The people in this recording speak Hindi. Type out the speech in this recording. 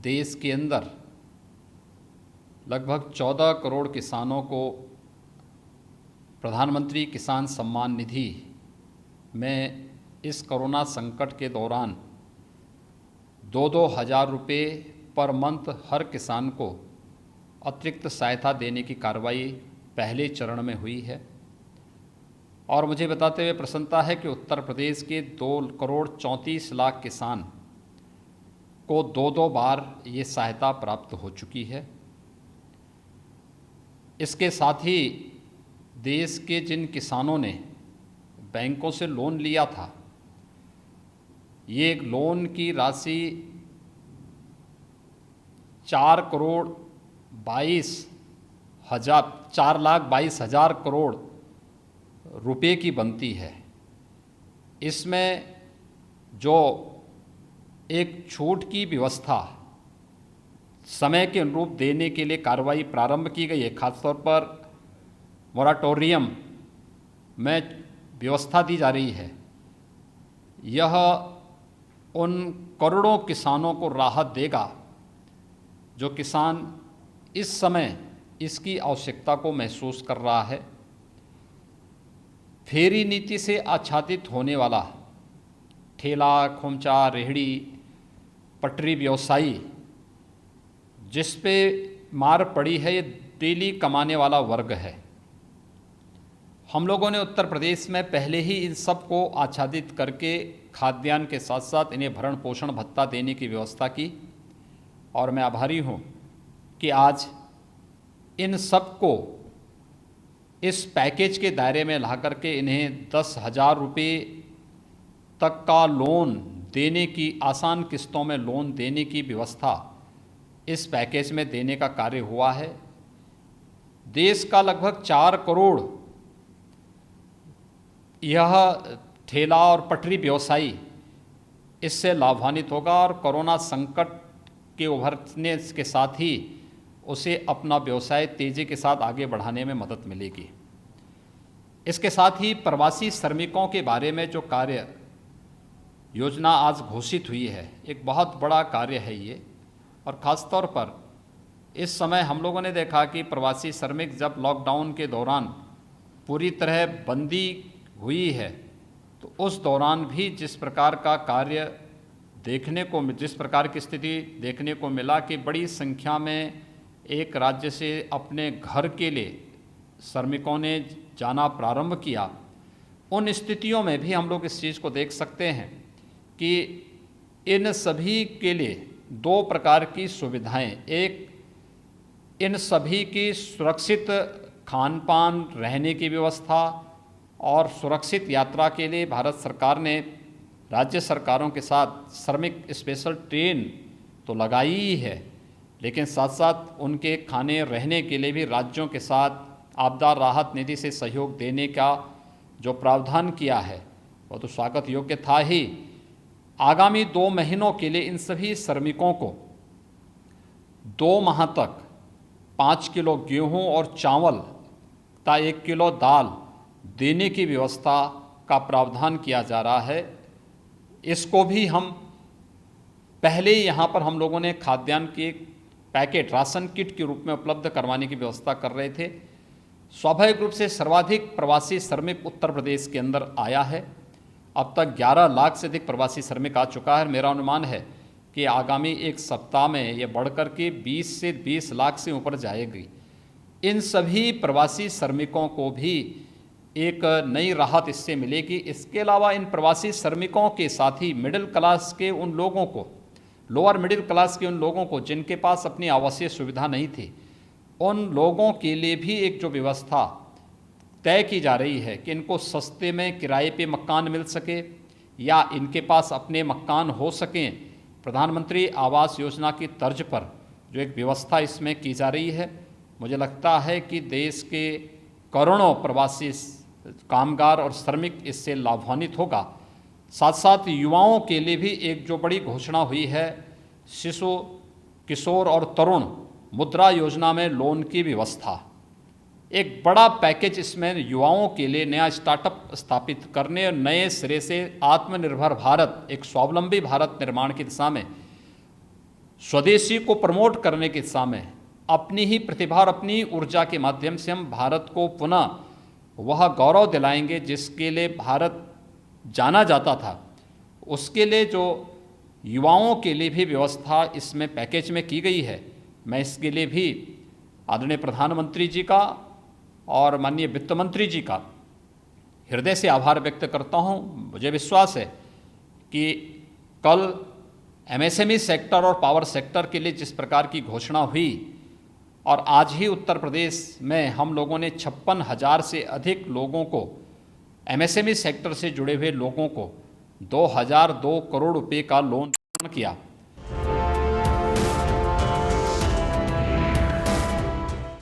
देश के अंदर लगभग 14 करोड़ किसानों को प्रधानमंत्री किसान सम्मान निधि में इस कोरोना संकट के दौरान 2-2 हज़ार रुपये पर मंथ हर किसान को अतिरिक्त सहायता देने की कार्रवाई पहले चरण में हुई है। और मुझे बताते हुए प्रसन्नता है कि उत्तर प्रदेश के 2 करोड़ 34 लाख किसान को 2-2 बार ये सहायता प्राप्त हो चुकी है। इसके साथ ही देश के जिन किसानों ने बैंकों से लोन लिया था, ये लोन की राशि 4,22,000 करोड़ रुपए की बनती है। इसमें जो एक छूट की व्यवस्था समय के अनुरूप देने के लिए कार्रवाई प्रारंभ की गई है, खासतौर पर मोराटोरियम में व्यवस्था दी जा रही है, यह उन करोड़ों किसानों को राहत देगा जो किसान इस समय इसकी आवश्यकता को महसूस कर रहा है। फेरी नीति से आच्छादित होने वाला ठेला, खोमचा, रेहड़ी, पटरी व्यवसायी जिस पे मार पड़ी है, ये डेली कमाने वाला वर्ग है। हम लोगों ने उत्तर प्रदेश में पहले ही इन सब को आच्छादित करके खाद्यान्न के साथ साथ इन्हें भरण पोषण भत्ता देने की व्यवस्था की, और मैं आभारी हूँ कि आज इन सब को इस पैकेज के दायरे में ला करके इन्हें 10,000 रुपये तक का लोन देने की, आसान किस्तों में लोन देने की व्यवस्था इस पैकेज में देने का कार्य हुआ है। देश का लगभग 4 करोड़ यह ठेला और पटरी व्यवसायी इससे लाभान्वित होगा और कोरोना संकट के उभरने के साथ ही उसे अपना व्यवसाय तेज़ी के साथ आगे बढ़ाने में मदद मिलेगी। इसके साथ ही प्रवासी श्रमिकों के बारे में जो कार्य योजना आज घोषित हुई है, एक बहुत बड़ा कार्य है ये। और ख़ास तौर पर इस समय हम लोगों ने देखा कि प्रवासी श्रमिक जब लॉकडाउन के दौरान पूरी तरह बंदी हुई है, तो उस दौरान भी जिस प्रकार का कार्य देखने को, जिस प्रकार की स्थिति देखने को मिला कि बड़ी संख्या में एक राज्य से अपने घर के लिए श्रमिकों ने जाना प्रारंभ किया, उन स्थितियों में भी हम लोग इस चीज़ को देख सकते हैं कि इन सभी के लिए 2 प्रकार की सुविधाएं, एक इन सभी की सुरक्षित खान पान, रहने की व्यवस्था और सुरक्षित यात्रा के लिए भारत सरकार ने राज्य सरकारों के साथ श्रमिक स्पेशल ट्रेन तो लगाई ही है, लेकिन साथ साथ उनके खाने रहने के लिए भी राज्यों के साथ आपदा राहत निधि से सहयोग देने का जो प्रावधान किया है वो तो स्वागत योग्य था ही। आगामी 2 महीनों के लिए इन सभी श्रमिकों को 2 माह तक 5 किलो गेहूं और चावल तथा 1 किलो दाल देने की व्यवस्था का प्रावधान किया जा रहा है। इसको भी हम पहले यहाँ पर हम लोगों ने खाद्यान्न के पैकेट, राशन किट के रूप में उपलब्ध करवाने की व्यवस्था कर रहे थे। स्वाभाविक रूप से सर्वाधिक प्रवासी श्रमिक उत्तर प्रदेश के अंदर आया है। अब तक 11 लाख से अधिक प्रवासी श्रमिक आ चुका है। मेरा अनुमान है कि आगामी 1 सप्ताह में ये बढ़कर के 20 से 20 लाख से ऊपर जाएगी। इन सभी प्रवासी श्रमिकों को भी एक नई राहत इससे मिलेगी। इसके अलावा इन प्रवासी श्रमिकों के साथ ही मिडिल क्लास के उन लोगों को, लोअर मिडिल क्लास के उन लोगों को जिनके पास अपनी आवासीय सुविधा नहीं थी, उन लोगों के लिए भी एक जो व्यवस्था तय की जा रही है कि इनको सस्ते में किराए पे मकान मिल सके या इनके पास अपने मकान हो सकें, प्रधानमंत्री आवास योजना की तर्ज पर जो एक व्यवस्था इसमें की जा रही है, मुझे लगता है कि देश के करोड़ों प्रवासी कामगार और श्रमिक इससे लाभान्वित होगा। साथ साथ युवाओं के लिए भी एक जो बड़ी घोषणा हुई है, शिशु, किशोर और तरुण मुद्रा योजना में लोन की व्यवस्था, एक बड़ा पैकेज इसमें युवाओं के लिए नया स्टार्टअप स्थापित करने और नए सिरे से आत्मनिर्भर भारत, एक स्वावलंबी भारत निर्माण की दिशा में स्वदेशी को प्रमोट करने की दिशा में अपनी ही प्रतिभा और अपनी ऊर्जा के माध्यम से हम भारत को पुनः वह गौरव दिलाएंगे जिसके लिए भारत जाना जाता था। उसके लिए जो युवाओं के लिए भी व्यवस्था इसमें पैकेज में की गई है, मैं इसके लिए भी आदरणीय प्रधानमंत्री जी का और माननीय वित्त मंत्री जी का हृदय से आभार व्यक्त करता हूं। मुझे विश्वास है कि कल एमएसएमई सेक्टर और पावर सेक्टर के लिए जिस प्रकार की घोषणा हुई और आज ही उत्तर प्रदेश में हम लोगों ने 56,000 से अधिक लोगों को, एमएसएमई सेक्टर से जुड़े हुए लोगों को 2002 करोड़ रुपए का लोन किया।